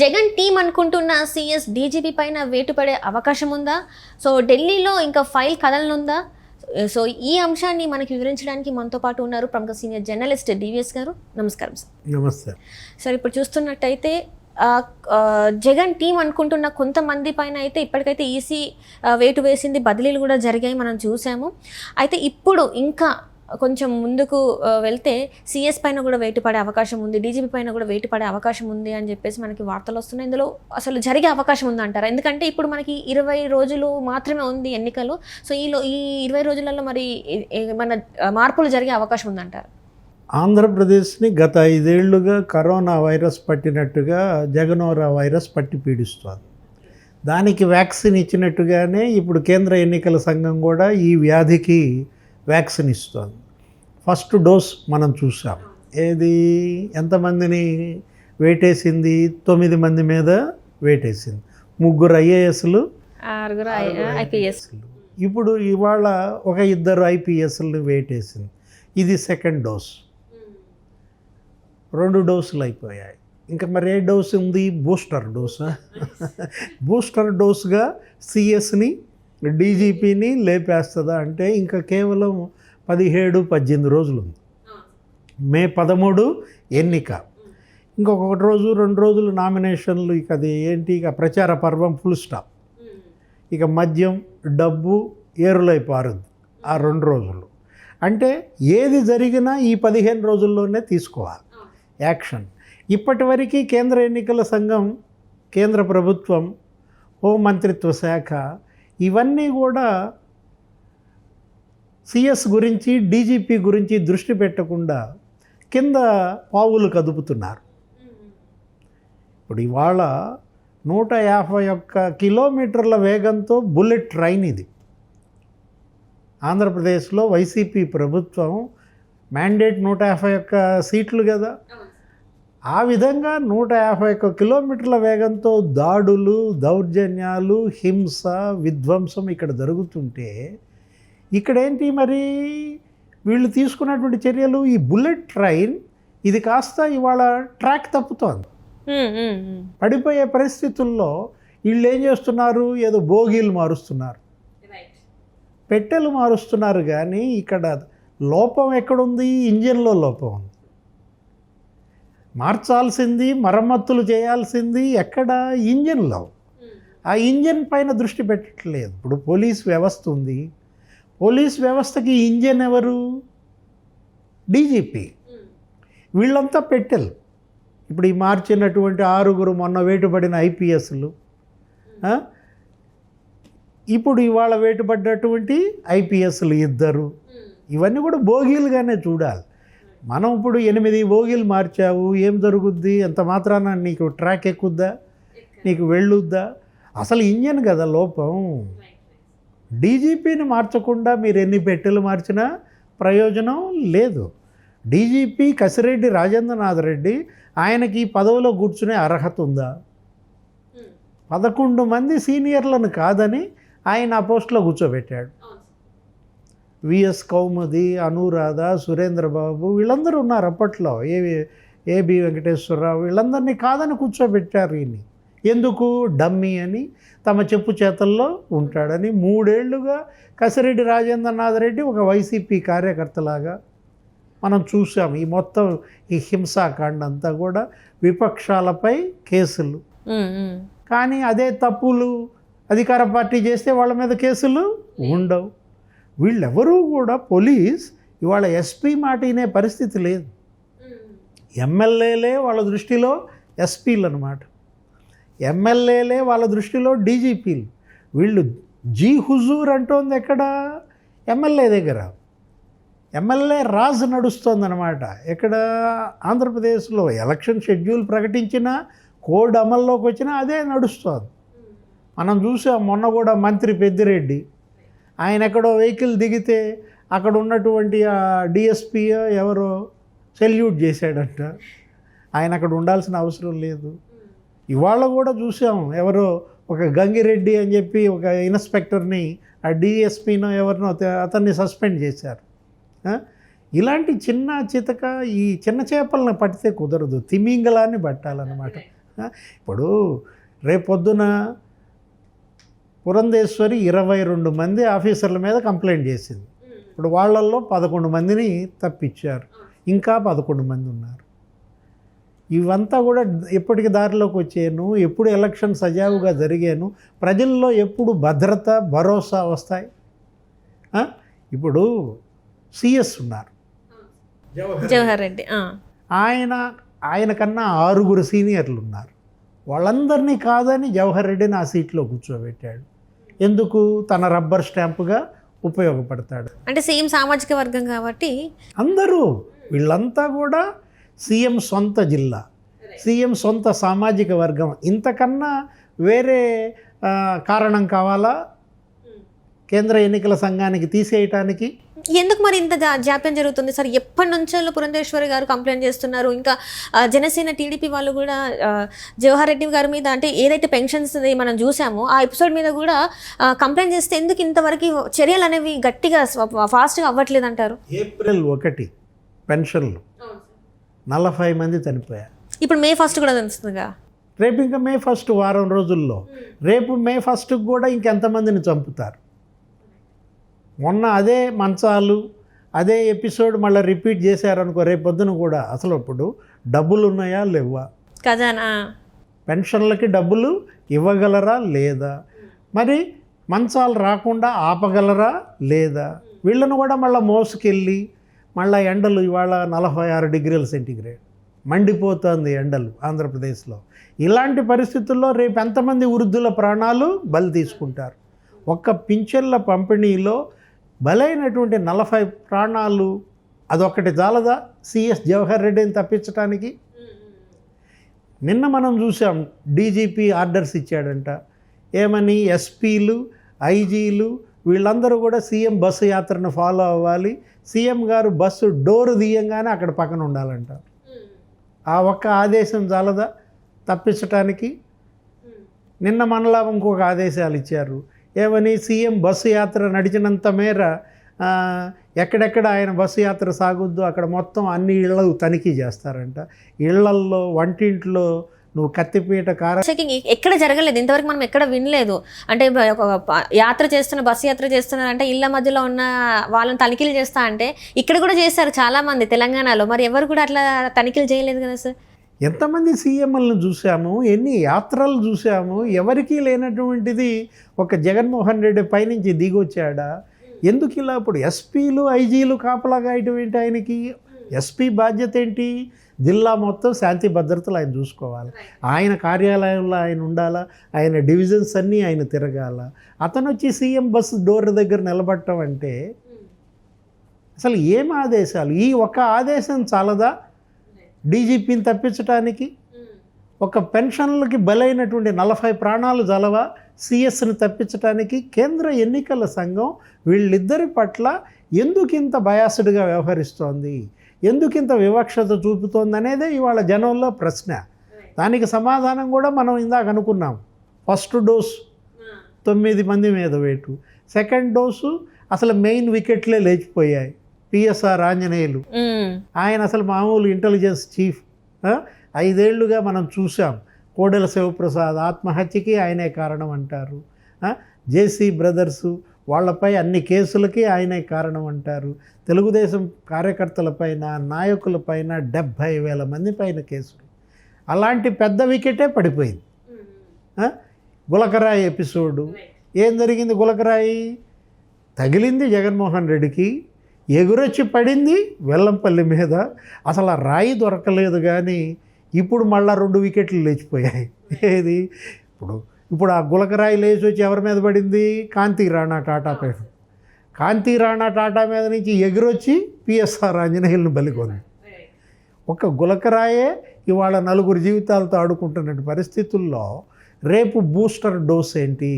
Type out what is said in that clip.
Jagan team అనుకుంటున్న CS DGP పైన వేటు పడే అవకాశం ఉందా? సో ఢిల్లీలో ఇంకా ఫైల్ కదలనుందా? సో ఈ అంశాన్ని మనకి వివరించడానికి మనతో పాటు ఉన్నారు ప్రముఖ సీనియర్ జర్నలిస్ట్ డివిఎస్ గారు. నమస్కారం సార్. నమస్తే సార్, ఇప్పుడు చూస్తున్నట్టయితే జగన్ టీం అనుకుంటున్న కొంతమంది పైన అయితే ఇప్పటికైతే ఈసీ వేటు వేసింది, బదిలీలు కూడా జరిగాయి, మనం చూసాము. అయితే ఇప్పుడు ఇంకా కొంచెం ముందుకు వెళ్తే సీఎస్ పైన కూడా వేటు పడే అవకాశం ఉంది, డీజీపీ పైన కూడా వేటు పడే అవకాశం ఉంది అని చెప్పేసి మనకి వార్తలు వస్తున్నాయి. ఇందులో అసలు జరిగే అవకాశం ఉందంటారా? ఎందుకంటే ఇప్పుడు మనకి 20 రోజులు మాత్రమే ఉంది ఎన్నికలు. సో ఈ 20 రోజులలో మరి మన మార్పులు జరిగే అవకాశం ఉందంటారా? ఆంధ్రప్రదేశ్ని గత 5 ఏళ్లుగా కరోనా వైరస్ పట్టినట్టుగా జగనోరా వైరస్ పట్టి పీడిస్తోంది. దానికి వ్యాక్సిన్ ఇచ్చినట్టుగానే ఇప్పుడు కేంద్ర ఎన్నికల సంఘం కూడా ఈ వ్యాధికి వ్యాక్సిన్ ఇస్తోంది. ఫస్ట్ డోస్ మనం చూసాం. ఏది ఎంతమందిని వేటేసింది? 9 మంది మీద వేటేసింది. 3 ఐఏఎస్లు, 6 ఐపీఎస్. ఇప్పుడు ఇవాళ ఒక 2 ఐపీఎస్లు వేటేసింది. ఇది సెకండ్ డోస్. 2 డోసులు అయిపోయాయి. ఇంకా మరి ఏ డోస్ ఉంది? బూస్టర్ డోసా? బూస్టర్ డోస్గా సిఎస్ని డీజీపీని లేపేస్తుందా అంటే ఇంకా కేవలం 17-18 రోజులు ఉంది. మే 13 ఎన్నిక. ఇంకొక 1 రోజు 2 రోజులు నామినేషన్లు. ఇక అది ఏంటి? ఇక ప్రచార పర్వం ఫుల్ స్టాప్. ఇక మద్యం, డబ్బు ఏరులై పారుద్ది ఆ 2 రోజులు. అంటే ఏది జరిగినా ఈ 15 రోజుల్లోనే తీసుకోవాలి యాక్షన్. ఇప్పటివరకు కేంద్ర ఎన్నికల సంఘం, కేంద్ర ప్రభుత్వం, హోంమంత్రిత్వ శాఖ ఇవన్నీ కూడా సిఎస్ గురించి, డీజీపీ గురించి దృష్టి పెట్టకుండా కింద పావులు కదుపుతున్నారు. ఇప్పుడు ఇవాళ 151 కిలోమీటర్ల వేగంతో బుల్లెట్ ట్రైన్ ఇది. ఆంధ్రప్రదేశ్లో వైసీపీ ప్రభుత్వం మ్యాండేట్ 151 సీట్లు కదా. ఆ విధంగా 151 కిలోమీటర్ల వేగంతో దాడులు, దౌర్జన్యాలు, హింస, విధ్వంసం ఇక్కడ జరుగుతుంటే ఇక్కడేంటి మరి వీళ్ళు తీసుకున్నటువంటి చర్యలు? ఈ బుల్లెట్ ట్రైన్ ఇది కాస్త ఇవాళ ట్రాక్ తప్పుతోంది. పడిపోయే పరిస్థితుల్లో వీళ్ళు ఏం చేస్తున్నారు? ఏదో బోగీలు మారుస్తున్నారు, పెట్టెలు మారుస్తున్నారు. కానీ ఇక్కడ లోపం ఎక్కడుంది? ఇంజిన్లో లోపం ఉంది. మార్చాల్సింది, మరమ్మతులు చేయాల్సింది ఎక్కడ? ఇంజిన్లో. ఆ ఇంజిన్ పైన దృష్టి పెట్టట్లేదు. ఇప్పుడు పోలీస్ వ్యవస్థ ఉంది. పోలీస్ వ్యవస్థకి ఇంజిన్ ఎవరు? డీజీపీ. వీళ్ళంతా పెట్టెలు. ఇప్పుడు ఈ మార్చినటువంటి 6 మొన్న వేటుపడిన ఐపీఎస్లు, ఇప్పుడు ఇవాళ వేటుపడ్డటువంటి ఐపీఎస్లు 2. ఇవన్నీ కూడా బోగీలుగానే చూడాలి. మనం ఇప్పుడు 8 బోగీలు మార్చావు, ఏం జరుగుద్ది? ఎంత మాత్రాన నీకు ట్రాక్ ఎక్కుద్దా? నీకు వెళ్ళుద్దా? అసలు ఇంజన్ కదా లోపం. డీజీపీని మార్చకుండా మీరు ఎన్ని పెట్టెలు మార్చినా ప్రయోజనం లేదు. డీజీపీ కసిరెడ్డి రాజేంద్రనాథ్ రెడ్డి, ఆయనకి ఈ పదవిలో కూర్చునే అర్హత ఉందా? 11 మంది సీనియర్లను కాదని ఆయన ఆ పోస్టులో కూర్చోబెట్టాడు. విఎస్ కౌముది, అనురాధ, సురేంద్రబాబు వీళ్ళందరూ ఉన్నారు అప్పట్లో. ఏబి వెంకటేశ్వరరావు వీళ్ళందరినీ కాదని కూర్చోబెట్టారు. ఈయన్ని ఎందుకు? డమ్మీ అని, తమ చెప్పు చేతల్లో ఉంటాడని. 3 ఏళ్లుగా కసిరెడ్డి రాజేంద్రనాథ్ రెడ్డి ఒక వైసీపీ కార్యకర్తలాగా మనం చూసాం. ఈ మొత్తం ఈ హింసాకాండ అంతా కూడా విపక్షాలపై కేసులు. కానీ అదే తప్పులు అధికార పార్టీ చేస్తే వాళ్ళ మీద కేసులు ఉండవు. వీళ్ళెవరూ కూడా పోలీస్ ఇవాళ ఎస్పీ మాట వినే పరిస్థితి లేదు. ఎమ్మెల్యేలే వాళ్ళ దృష్టిలో ఎస్పీలు అన్నమాట. ఎమ్మెల్యేలే వాళ్ళ దృష్టిలో డీజీపీలు. వీళ్ళు జీ హుజూర్ అంటోంది ఎక్కడ? ఎమ్మెల్యే దగ్గర. ఎమ్మెల్యే రాజు నడుస్తోందన్నమాట. ఎక్కడ? ఆంధ్రప్రదేశ్లో ఎలక్షన్ షెడ్యూల్ ప్రకటించినా, కోడ్ అమల్లోకి వచ్చినా అదే నడుస్తోంది. మనం చూసాం మొన్న కూడా మంత్రి పెద్దిరెడ్డి, ఆయన ఎక్కడో వెహికల్ దిగితే అక్కడ ఉన్నటువంటి డిఎస్పీ ఎవరో సెల్యూట్ చేశాడంట. ఆయన అక్కడ ఉండాల్సిన అవసరం లేదు. ఇవాళ కూడా చూసాం ఎవరో ఒక గంగిరెడ్డి అని చెప్పి ఒక ఇన్స్పెక్టర్ని, ఆ డిఎస్పీనో ఎవరినో అతన్ని సస్పెండ్ చేశారు. ఇలాంటి చిన్న చితక ఈ చిన్న చేపలను పట్టితే కుదరదు, తిమింగలాన్ని పట్టాలన్నమాట. ఇప్పుడు రేపొద్దున పురంధేశ్వరి 22 మంది ఆఫీసర్ల మీద కంప్లైంట్ చేసింది. ఇప్పుడు వాళ్ళల్లో 11 మందిని తప్పించారు, ఇంకా 11 మంది ఉన్నారు. ఇవంతా కూడా ఎప్పటికి దారిలోకి వచ్చాను, ఎప్పుడు ఎలక్షన్ సజావుగా జరిగాను, ప్రజల్లో ఎప్పుడు భద్రత భరోసా వస్తాయి. ఇప్పుడు సిఎస్ ఉన్నారు జవహర్ రెడ్డి, ఆయన కన్నా 6 సీనియర్లు ఉన్నారు. వాళ్ళందరినీ కాదని జవహర్ రెడ్డిని ఆ సీట్లో కూర్చోబెట్టాడు. ఎందుకు? తన రబ్బర్ స్టాంపుగా ఉపయోగపడతాడు. అంటే సీఎం సామాజిక వర్గం కాబట్టి అందరూ వీళ్ళంతా కూడా సీఎం సొంత జిల్లా, సీఎం సొంత సామాజిక వర్గం. ఇంతకన్నా వేరే కారణం కావాలా కేంద్ర ఎన్నికల సంఘానికి తీసేయటానికి? ఎందుకు మరి ఇంత జాప్యం జరుగుతుంది సార్? ఎప్పటి నుంచో పురంధేశ్వరి గారు కంప్లైంట్ చేస్తున్నారు. ఇంకా జనసేన టీడీపీ వాళ్ళు కూడా జవహర్ రెడ్డి గారి మీద, అంటే ఏదైతే పెన్షన్స్ మనం చూసామో ఆ ఎపిసోడ్ మీద కూడా కంప్లైంట్ చేస్తే ఎందుకు ఇంతవరకు చర్యలు అనేవి గట్టిగా ఫాస్ట్గా అవ్వట్లేదు అంటారు? ఏప్రిల్ 1 పెన్షన్లు 40 మంది చనిపోయారు. ఇప్పుడు May 1 కూడా తెలుస్తుందిగా. రేపు ఇంకా May 1 వారం రోజుల్లో, రేపు May 1 కూడా ఇంకెంతమందిని చంపుతారు. మొన్న అదే మంచాలు అదే ఎపిసోడ్ మళ్ళీ రిపీట్ చేశారనుకో, రేపు పొద్దున కూడా అసలు ఇప్పుడు డబ్బులు ఉన్నాయా లేవా, ఖజానా పెన్షన్లకి డబ్బులు ఇవ్వగలరా లేదా, మరి మంచాలు రాకుండా ఆపగలరా లేదా, వీళ్ళను కూడా మళ్ళీ మోసుకెళ్ళి మళ్ళీ ఎండలు ఇవాళ 46 డిగ్రీల సెంటీగ్రేడ్ మండిపోతుంది ఎండలు ఆంధ్రప్రదేశ్లో. ఇలాంటి పరిస్థితుల్లో రేపు ఎంతమంది వృద్ధుల ప్రాణాలు బలి తీసుకుంటారు? ఒక్క పింఛన్ల పంపిణీలో బలైనటువంటి 40 ప్రాణాలు, అదొక్కటి చాలదా సిఎస్ జవహర్ రెడ్డిని తప్పించడానికి? నిన్న మనం చూసాం డీజీపీ ఆర్డర్స్ ఇచ్చాడంట. ఏమని? ఎస్పీలు ఐజీలు వీళ్ళందరూ కూడా సీఎం బస్సు యాత్రను ఫాలో అవ్వాలి, సీఎం గారు బస్సు డోరు తీయంగానే అక్కడ పక్కన ఉండాలంట. ఆ ఒక్క ఆదేశం చాలదా తప్పించటానికి? నిన్న మనలా ఇంకొక ఆదేశాలు ఇచ్చారు. ఏమని? సీఎం బస్సు యాత్ర నడిచినంత మేర ఎక్కడెక్కడ ఆయన బస్సు యాత్ర సాగుద్దో అక్కడ మొత్తం అన్ని ఇళ్ళు తనిఖీ చేస్తారంట. ఇళ్లల్లో వంటింట్లో నువ్వు కత్తిపీట చెకింగ్ ఎక్కడ జరగలేదు ఇంతవరకు, మనం ఎక్కడ వినలేదు. అంటే యాత్ర చేస్తున్న బస్సు యాత్ర చేస్తున్నారంటే ఇళ్ళ మధ్యలో ఉన్న వాళ్ళని తనిఖీలు చేస్తా అంటే ఇక్కడ కూడా చేస్తారు చాలామంది తెలంగాణలో. మరి ఎవరు కూడా అట్లా తనిఖీలు చేయలేదు కదా సార్? ఎంతమంది సీఎంలను చూసాము, ఎన్ని యాత్రలు చూసాము. ఎవరికీ లేనటువంటిది ఒక జగన్మోహన్ రెడ్డి పైనుంచి దిగొచ్చాడా? ఎందుకు ఇలా? ఇప్పుడు ఎస్పీలు ఐజీలు కాపలాగా ఇటువంటి ఆయనకి ఎస్పీ బాధ్యత ఏంటి? జిల్లా మొత్తం శాంతి భద్రతలు ఆయన చూసుకోవాలి, ఆయన కార్యాలయంలో ఆయన ఉండాలా, ఆయన డివిజన్స్ అన్నీ ఆయన తిరగాల. అతను వచ్చి సీఎం బస్సు డోర్ దగ్గర నిలబడటం అంటే అసలు ఏం ఆదేశాలు? ఈ ఒక్క ఆదేశం చాలదా డీజీపీని తప్పించడానికి? ఒక పెన్షన్లకి బలైనటువంటి 40 ప్రాణాలు జలవా సిఎస్ని తప్పించడానికి? కేంద్ర ఎన్నికల సంఘం వీళ్ళిద్దరి పట్ల ఎందుకింత బయాస్డ్గా వ్యవహరిస్తోంది, ఎందుకింత వివక్షత చూపుతోంది అనేదే ఇవాళ జనంలో ప్రశ్న. దానికి సమాధానం కూడా మనం ఇందాక అనుకున్నాం. ఫస్ట్ డోసు 9 మంది మీద వేటు, సెకండ్ డోసు అసలు మెయిన్ వికెట్లే లేచిపోయాయి. పిఎస్ఆర్ ఆంజనేయులు ఆయన అసలు మామూలు ఇంటెలిజెన్స్ చీఫ్. 5 ఏళ్లుగా మనం చూసాం. కోడెల శివప్రసాద్ ఆత్మహత్యకి ఆయనే కారణం అంటారు. జేసీ బ్రదర్సు వాళ్ళపై అన్ని కేసులకి ఆయనే కారణం అంటారు. తెలుగుదేశం కార్యకర్తలపైన నాయకులపైన 70,000 మంది పైన కేసులు. అలాంటి పెద్ద వికెటే పడిపోయింది. గులకరాయి ఎపిసోడు ఏం జరిగింది? గులకరాయి తగిలింది జగన్మోహన్ రెడ్డికి, ఎగురొచ్చి పడింది వెల్లంపల్లి మీద. అసలు ఆ రాయి దొరకలేదు, కానీ ఇప్పుడు మళ్ళా 2 వికెట్లు లేచిపోయాయి. ఏది? ఇప్పుడు ఆ గులకరాయి లేచి వచ్చి ఎవరి మీద పడింది? కాంతి రాణా టాటా పైన. కాంతి రాణా టాటా మీద నుంచి ఎగురొచ్చి పిఎస్ఆర్ ఆంజనేయులను బలికొంది. ఒక గులకరాయే ఇవాళ 4 జీవితాలతో ఆడుకుంటున్న పరిస్థితుల్లో రేపు బూస్టర్ డోస్ ఏంటి?